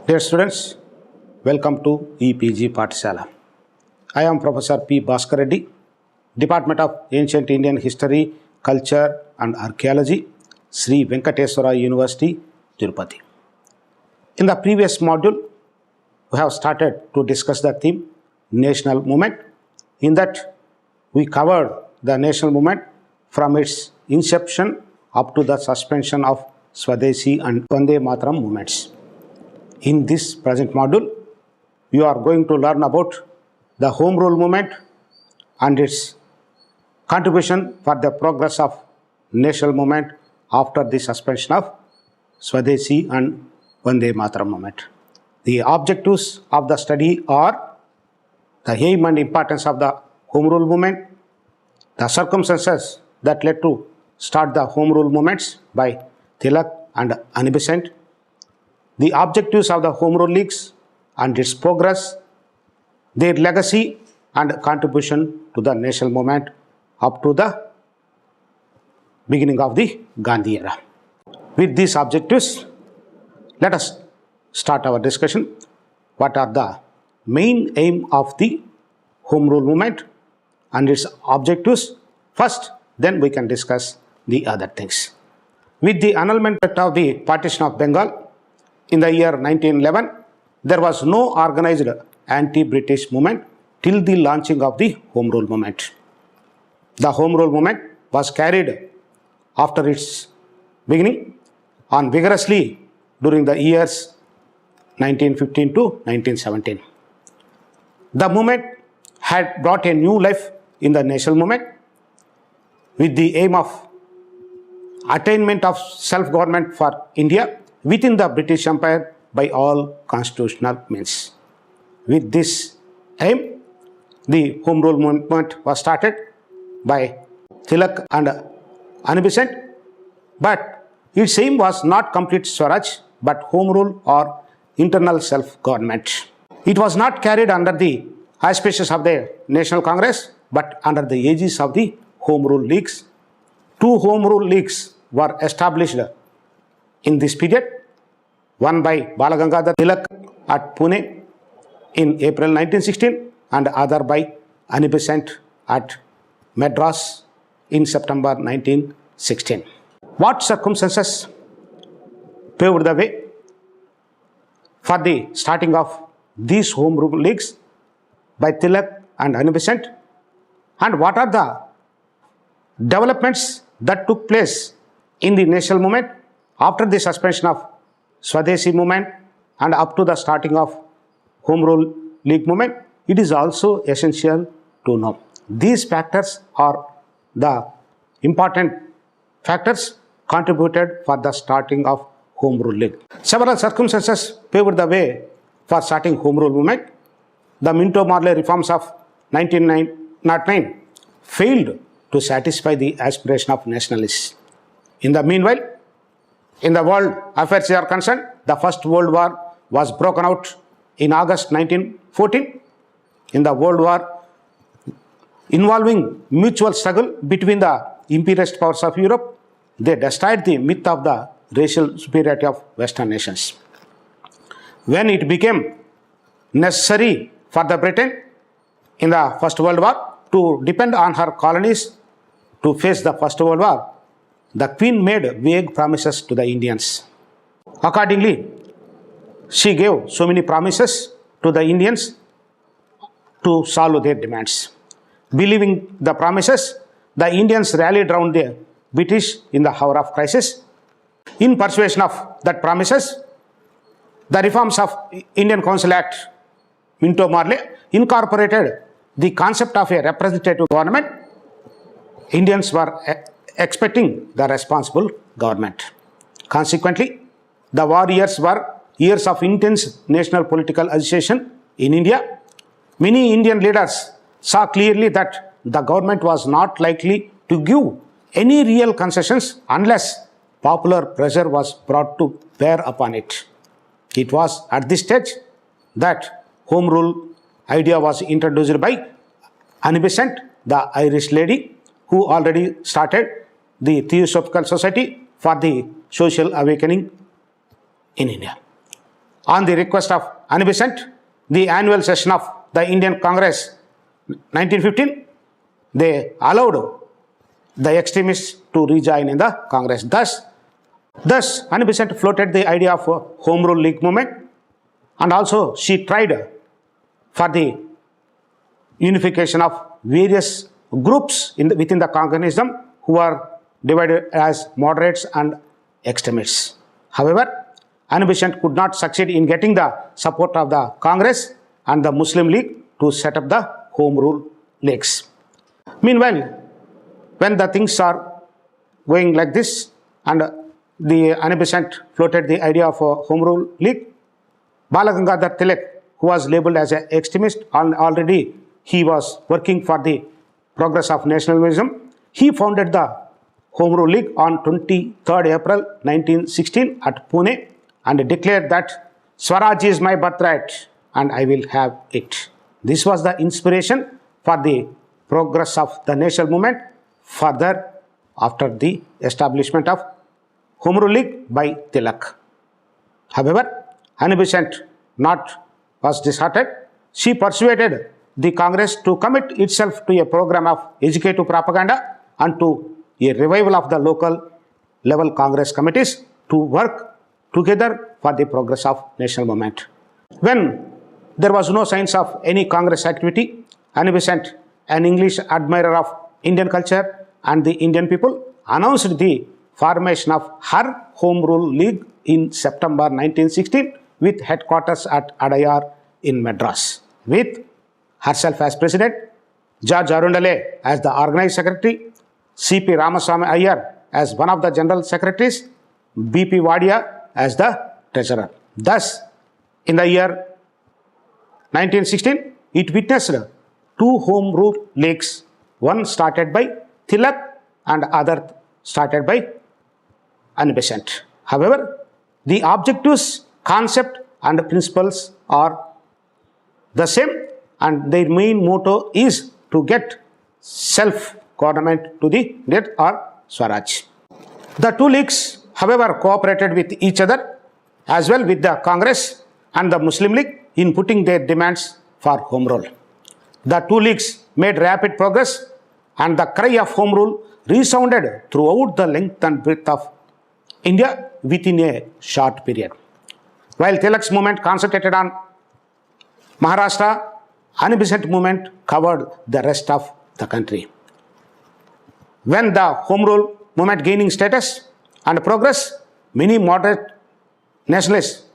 Dear students, welcome to EPG Pathshala. I am Professor P. Bhaskar Reddy, Department of Ancient Indian History, Culture and Archaeology, Sri Venkateswara University, Tirupati. In the previous module, we have started to discuss the theme National Movement. In that, we covered the national movement from its inception up to the suspension of Swadeshi and Vande Mataram movements. In this present module, you are going to learn about the Home Rule movement and its contribution for the progress of national movement after the suspension of Swadeshi and Vande Mataram movement. The objectives of the study are the aim and importance of the Home Rule movement, the circumstances that led to start the Home Rule movements by Tilak and Annie Besant, the objectives of the Home Rule Leagues and its progress, their legacy and contribution to the national movement up to the beginning of the Gandhi era. With these objectives, let us start our discussion. What are the main aim of the Home Rule movement and its objectives? First, then we can discuss the other things. With the annulment of the partition of Bengal in the year 1911, there was no organized anti-British movement till the launching of the Home Rule movement. The Home Rule movement was carried after its beginning on vigorously during the years 1915 to 1917. The movement had brought a new life in the national movement with the aim of attainment of self-government for India within the British Empire by all constitutional means. With this aim, the Home Rule movement was started by Tilak and Annie Besant, but its aim was not complete Swaraj but Home Rule or internal self-government. It was not carried under the auspices of the National Congress but under the aegis of the Home Rule Leagues. Two Home Rule Leagues were established in this period, one by Balagangadhar Tilak at Pune in April 1916 and other by Annie Besant at Madras in September 1916. What circumstances paved the way for the starting of these Home Rule Leagues by Tilak and Annie Besant, and what are the developments that took place in the national movement after the suspension of Swadeshi movement and up to the starting of Home Rule League movement? It is also essential to know. These factors are the important factors contributed for the starting of Home Rule League. Several circumstances paved the way for starting Home Rule movement. The Minto-Morley reforms of 1909 failed to satisfy the aspiration of nationalists. In the meanwhile, in the world affairs are concerned, the First World War was broken out in August 1914. In the World War involving mutual struggle between the imperialist powers of Europe, they destroyed the myth of the racial superiority of Western nations. When it became necessary for the Britain in the First World War to depend on her colonies to face the First World War, the Queen made vague promises to the Indians. Accordingly, she gave so many promises to the Indians to solve their demands. Believing the promises, the Indians rallied around the British in the hour of crisis. In persuasion of that promises, the reforms of Indian Council Act, Minto-Morley, incorporated the concept of a representative government. Indians were expecting the responsible government. Consequently, the war years were years of intense national political agitation in India. Many Indian leaders saw clearly that the government was not likely to give any real concessions unless popular pressure was brought to bear upon it. It was at this stage that Home Rule idea was introduced by Annie Besant, the Irish lady who already started the Theosophical Society for the Social Awakening in India. On the request of Annie Besant, the annual session of the Indian Congress 1915, they allowed the extremists to rejoin in the Congress. Thus, Annie Besant floated the idea of a Home Rule League movement, and also she tried for the unification of various groups within the Congressism who are divided as moderates and extremists. However, Annie Besant could not succeed in getting the support of the Congress and the Muslim League to set up the Home Rule Leagues. Meanwhile, when the things are going like this and the Annie Besant floated the idea of a Home Rule League, Bala Gangadhar Tilak, who was labeled as an extremist, already he was working for the progress of nationalism. He founded the Home Rule League on 23rd April 1916 at Pune and declared that Swaraj is my birthright and I will have it. This was the inspiration for the progress of the national movement further after the establishment of Home Rule League by Tilak. However, Annie Besant was disheartened. She persuaded the Congress to commit itself to a program of educative propaganda and to a revival of the local level Congress committees to work together for the progress of national movement. When there was no signs of any Congress activity, Annie Besant, an English admirer of Indian culture and the Indian people, announced the formation of her Home Rule League in September 1916 with headquarters at Adayar in Madras, with herself as president, George Arundale as the organizing secretary, C.P. Ramaswamy Iyer as one of the general secretaries, B.P. Wadia as the treasurer. Thus, in the year 1916, it witnessed two Home Rule Leagues, one started by Tilak and other started by Annie Besant. However, the objectives, concept and principles are the same, and their main motto is to get self-government to the net or Swaraj. The two leagues, however, cooperated with each other as well with the Congress and the Muslim League in putting their demands for Home Rule. The two leagues made rapid progress and the cry of Home Rule resounded throughout the length and breadth of India within a short period. While Tilak's movement concentrated on Maharashtra, Annie Besant movement covered the rest of the country. When the Home Rule movement gaining status and progress, many moderate nationalists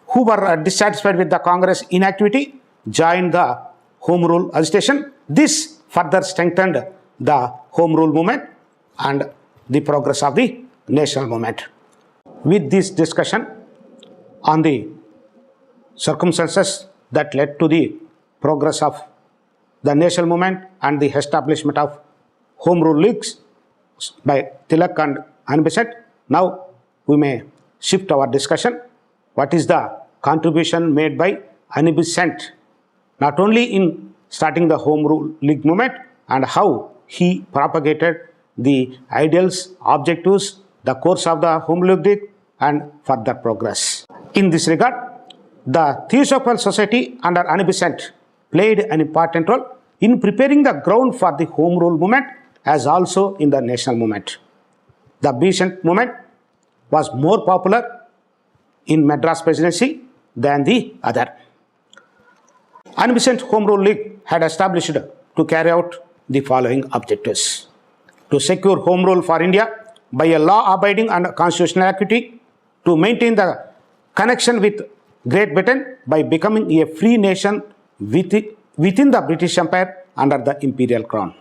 who were dissatisfied with the Congress inactivity joined the Home Rule agitation. This further strengthened the Home Rule movement and the progress of the national movement. With this discussion on the circumstances that led to the progress of the national movement and the establishment of Home Rule Leagues by Tilak and Annie Besant, now we may shift our discussion. What is the contribution made by Annie Besant, not only in starting the Home Rule League movement and how he propagated the ideals, objectives, the course of the Home Rule League and further progress. In this regard, the Theosophical Society under Annie Besant played an important role in preparing the ground for the Home Rule movement as also in the national movement. The Besant movement was more popular in Madras Presidency than the other. Annie Besant Home Rule League had established to carry out the following objectives: to secure home rule for India by a law-abiding and constitutional equity, to maintain the connection with Great Britain by becoming a free nation within the British Empire under the imperial crown,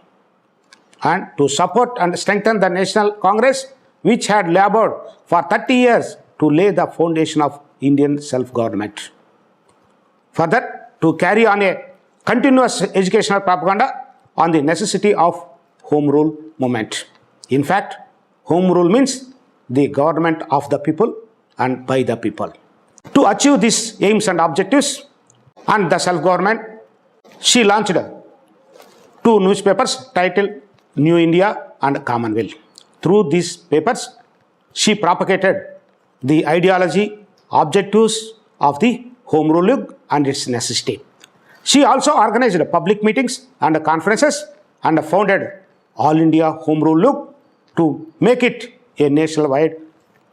and to support and strengthen the National Congress, which had labored for 30 years to lay the foundation of Indian self-government. Further, to carry on a continuous educational propaganda on the necessity of Home Rule movement. In fact, Home Rule means the government of the people and by the people. To achieve these aims and objectives and the self-government, she launched two newspapers titled New India and Commonwealth. Through these papers, she propagated the ideology, objectives of the Home Rule League and its necessity. She also organized public meetings and conferences and founded All India Home Rule League to make it a nationwide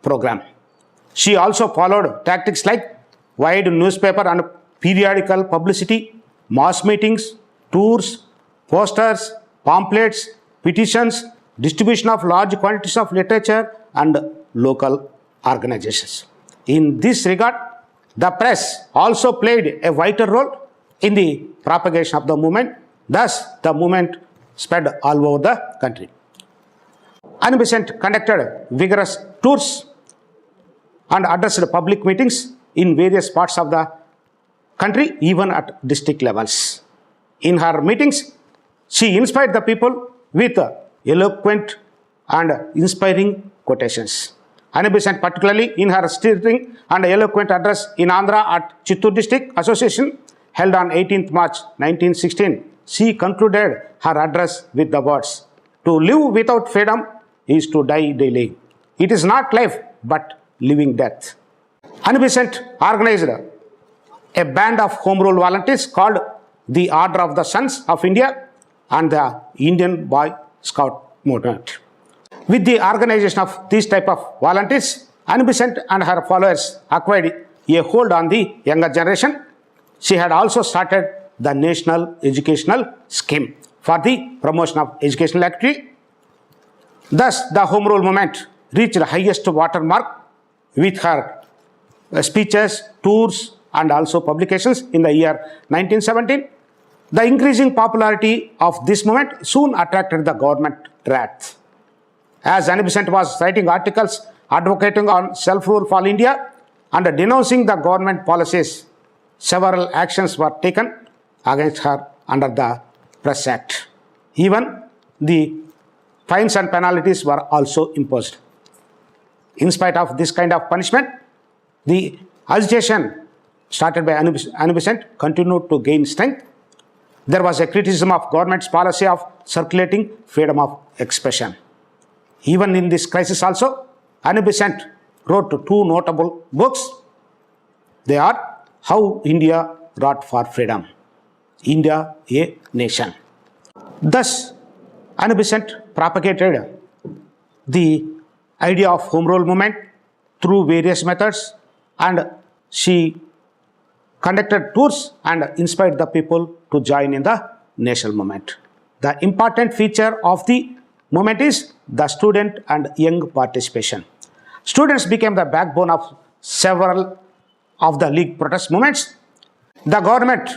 program. She also followed tactics like wide newspaper and periodical publicity, mass meetings, tours, posters, pamphlets, petitions, distribution of large quantities of literature and local organizations. In this regard, the press also played a vital role in the propagation of the movement. Thus, the movement spread all over the country. Annie Besant conducted vigorous tours and addressed public meetings in various parts of the country, even at district levels. In her meetings, she inspired the people with eloquent and inspiring quotations. Annie Besant, particularly in her stirring and eloquent address in Andhra at Chittoor District Association, held on 18th March 1916, she concluded her address with the words, "To live without freedom is to die daily. It is not life, but living death." Annie Besant organized a band of Home Rule volunteers called the Order of the Sons of India and the Indian Boy Scout movement. With the organization of these type of volunteers, Annie Besant and her followers acquired a hold on the younger generation. She had also started the National Educational Scheme for the promotion of educational activity. Thus, the Home Rule movement reached the highest watermark with her speeches, tours, and also publications in the year 1917. The increasing popularity of this movement soon attracted the government wrath. As Annie Besant was writing articles advocating on self-rule for India and denouncing the government policies, several actions were taken against her under the Press Act. Even the fines and penalties were also imposed. In spite of this kind of punishment, the agitation started by Annie Besant continued to gain strength. There was a criticism of government's policy of circulating freedom of expression. Even in this crisis also, Annie Besant wrote two notable books. They are How India Wrought for Freedom, India a Nation. Thus, Annie Besant propagated the idea of Home Rule movement through various methods, and she conducted tours and inspired the people to join in the national movement. The important feature of the movement is the student and young participation. Students became the backbone of several of the League protest movements. The government,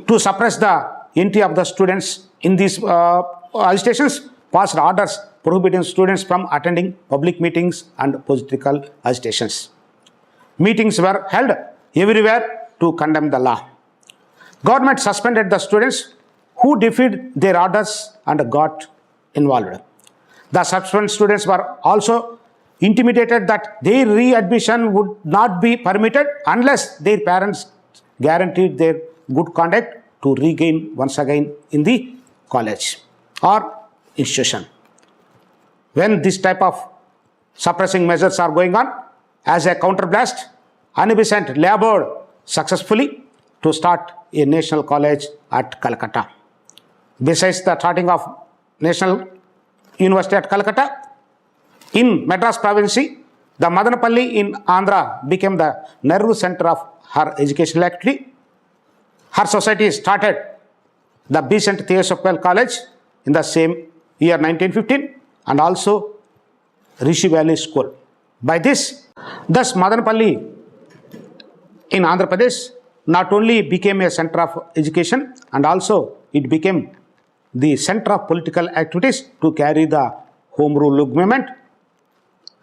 to suppress the entry of the students in these agitations, passed orders prohibiting students from attending public meetings and political agitations. Meetings were held everywhere to condemn the law. Government suspended the students who defied their orders and got involved. The suspended students were also intimidated that their readmission would not be permitted unless their parents guaranteed their good conduct to regain once again in the college or institution. When this type of suppressing measures are going on, as a counterblast, Annie Besant labored successfully to start a national college at Calcutta. Besides the starting of National University at Calcutta, in Madras province, the Madanapalli in Andhra became the nerve center of her educational activity. Her society started the Besant Theosophical College in the same year 1915 and also Rishi Valley School. By this, thus Madanapalli in Andhra Pradesh not only became a center of education and also it became the center of political activities to carry the Home Rule movement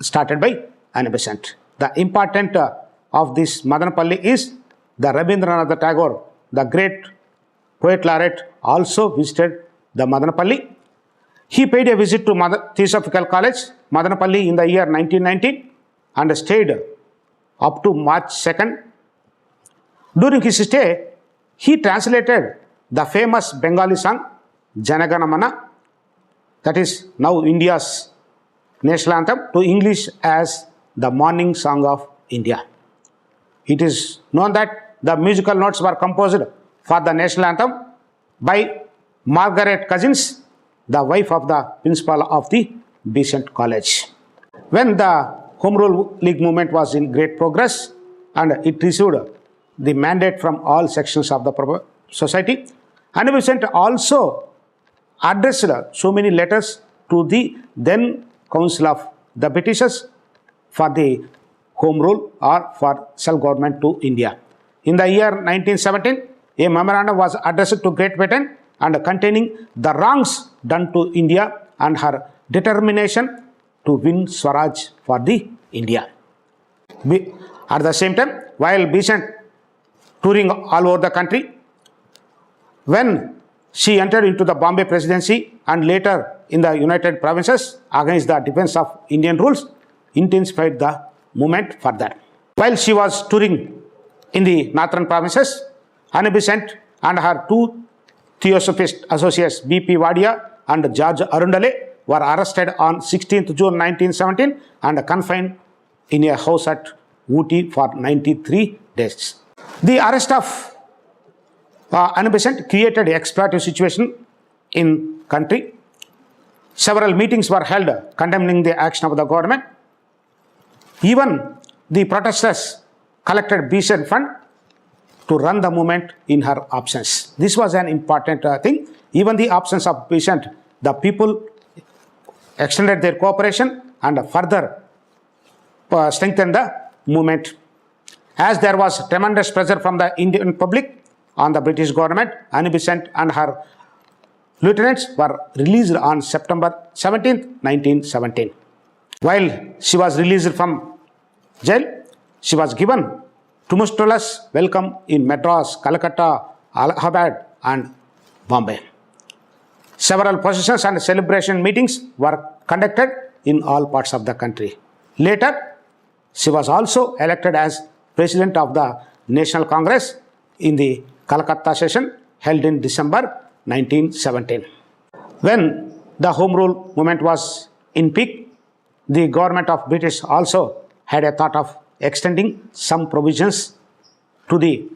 started by Annie Besant. The important of this Madanapalli is the Rabindranath Tagore, the great poet laureate, also visited the Madanapalli. He paid a visit to Theosophical College, Madanapalli in the year 1919 and stayed up to March 2nd. During his stay, he translated the famous Bengali song Janagana Mana, that is now India's national anthem, to English as the Morning Song of India. It is known that the musical notes were composed for the national anthem by Margaret Cousins, the wife of the principal of the Besant College. When the Home Rule League movement was in great progress and it received the mandate from all sections of the society, Anne Besant also addressed so many letters to the then Council of the Britishers for the Home Rule or for self-government to India. In the year 1917, a memorandum was addressed to Great Britain and containing the wrongs done to India and her determination to win Swaraj for the India. At the same time, while Besant touring all over the country, when she entered into the Bombay Presidency and later in the United Provinces against the defense of Indian rules, intensified the movement further. While she was touring in the northern provinces, Anne Besant and her two Theosophist associates B.P. Wadia and George Arundale were arrested on 16th June 1917 and confined in a house at Ooty for 93 days. The arrest of Anne Besant created an exploitative situation in country. Several meetings were held condemning the action of the government. Even the protesters collected Besant fund to run the movement in her absence. This was an important thing. Even the absence of Besant, the people extended their cooperation and further strengthened the movement. As there was tremendous pressure from the Indian public on the British government, Anne Besant and her lieutenants were released on September 17, 1917. While she was released from jail, she was given tumultuous welcome in Madras, Calcutta, Allahabad and Bombay. Several processions and celebration meetings were conducted in all parts of the country. Later, she was also elected as President of the National Congress in the Calcutta session held in December 1917. When the Home Rule movement was in peak, the government of British also had a thought of extending some provisions to the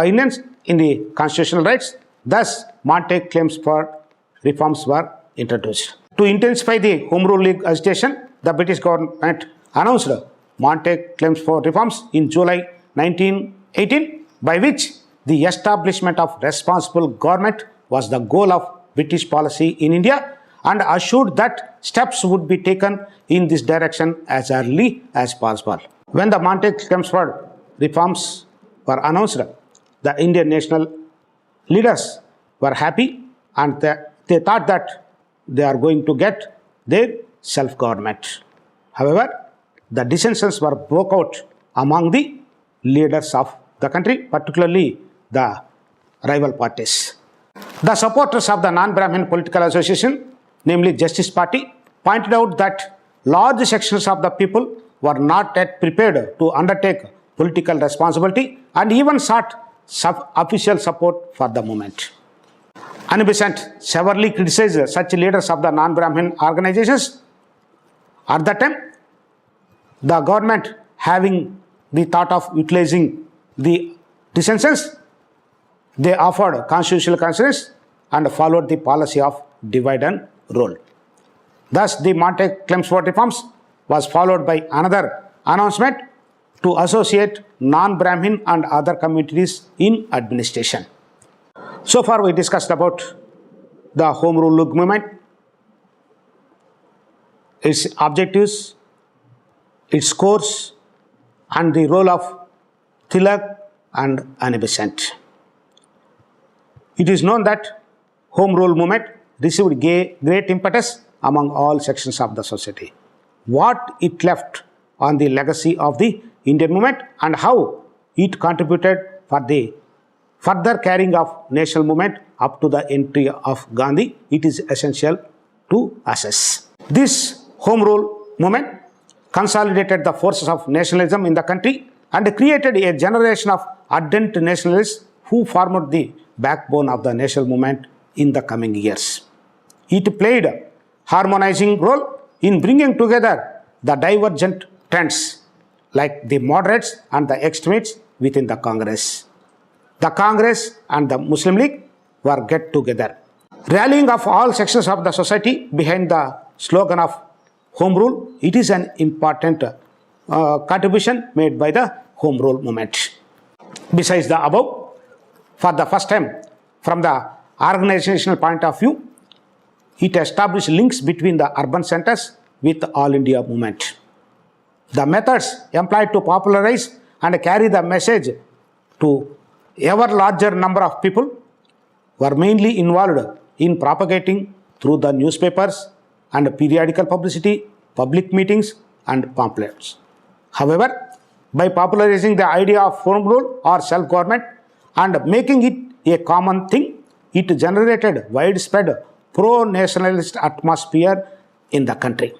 Indians in the constitutional rights. Thus, Montague claims for reforms were introduced. To intensify the Home Rule League agitation, the British government announced Montague claims for reforms in July 1918, by which the establishment of responsible government was the goal of British policy in India and assured that steps would be taken in this direction as early as possible. When the Montague Chelmsford reforms were announced, the Indian national leaders were happy and they thought that they are going to get their self-government. However, the dissensions were broke out among the leaders of the country, particularly the rival parties. The supporters of the non-Brahmin political association, namely Justice Party, pointed out that large sections of the people were not yet prepared to undertake political responsibility and even sought official support for the movement. Anne Besant severely criticized such leaders of the non-Brahmin organizations. At that time, the government having the thought of utilizing the dissensions, they offered constitutional concerns and followed the policy of divide and rule. Thus, the Montague Chelmsford reforms was followed by another announcement to associate non-Brahmin and other communities in administration. So far, we discussed about the Home Rule League movement, its objectives, its course, and the role of Tilak and Anne Besant. It is known that Home Rule movement received great impetus among all sections of the society. What it left on the legacy of the Indian movement and how it contributed for the further carrying of national movement up to the entry of Gandhi, it is essential to assess. This Home Rule movement consolidated the forces of nationalism in the country and created a generation of ardent nationalists who formed the backbone of the national movement in the coming years. It played a harmonizing role in bringing together the divergent trends like the moderates and the extremists within the Congress. The Congress and the Muslim League were get together, rallying of all sections of the society behind the slogan of Home Rule. It is an important contribution made by the Home Rule movement. Besides the above, for the first time, from the organizational point of view, it established links between the urban centers with the All India movement. The methods employed to popularize and carry the message to ever larger number of people were mainly involved in propagating through the newspapers and periodical publicity, public meetings and pamphlets. However, by popularizing the idea of home rule or self-government and making it a common thing, it generated widespread pro-nationalist atmosphere in the country.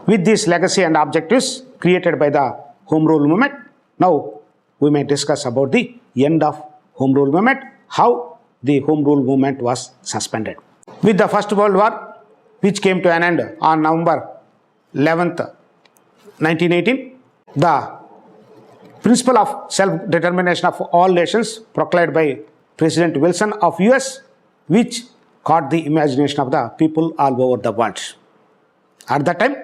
With this legacy and objectives created by the Home Rule movement, now we may discuss about the end of Home Rule movement, how the Home Rule movement was suspended. With the First World War, which came to an end on November 11th, 1918, the principle of self-determination of all nations proclaimed by President Wilson of US, which caught the imagination of the people all over the world. At that time,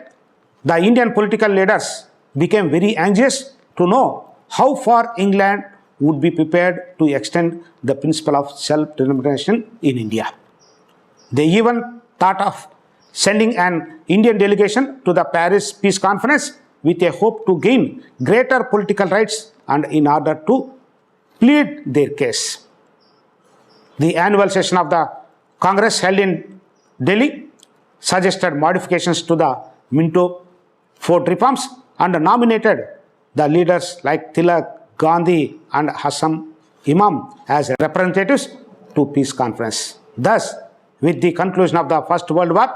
the Indian political leaders became very anxious to know how far England would be prepared to extend the principle of self-determination in India. They even thought of sending an Indian delegation to the Paris Peace Conference with a hope to gain greater political rights and in order to plead their case. The annual session of the Congress held in Delhi suggested modifications to the Minto Fort reforms and nominated the leaders like Tilak, Gandhi and Hassan Imam as representatives to peace conference. Thus, with the conclusion of the First World War,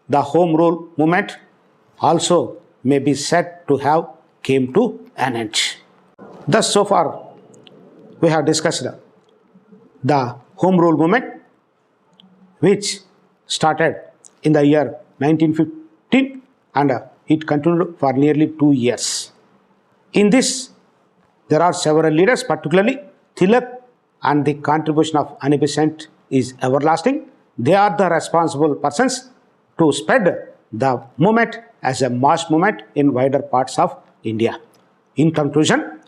the Home Rule movement also may be said to have came to an end. Thus, so far, we have discussed the Home Rule movement, which started in the year 1915 and it continued for nearly 2 years. In this, there are several leaders, particularly Tilak, and the contribution of Annie Besant is everlasting. They are the responsible persons to spread the movement as a mass movement in wider parts of India. In conclusion,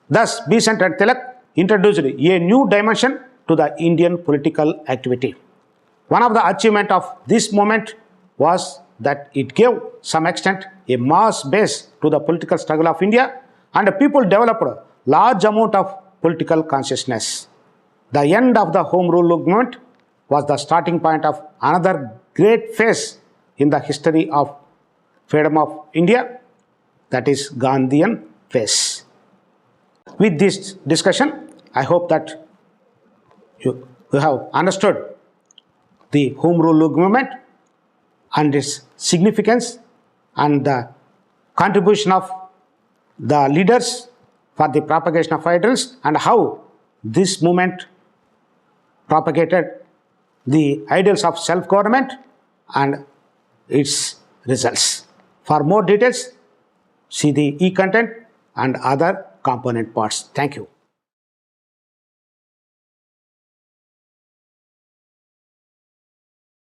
thus Besant and Tilak introduced a new dimension to the Indian political activity. One of the achievements of this movement was that it gave some extent a mass base to the political struggle of India, and people developed a large amount of political consciousness. The end of the Home Rule movement was the starting point of another great phase in the history of freedom of India, that is Gandhian phase. With this discussion, I hope that you have understood the Home Rule movement and its significance and the contribution of the leaders for the propagation of ideals and how this movement propagated the ideals of self-government and its results. For more details, see the e-content and other component parts. Thank you.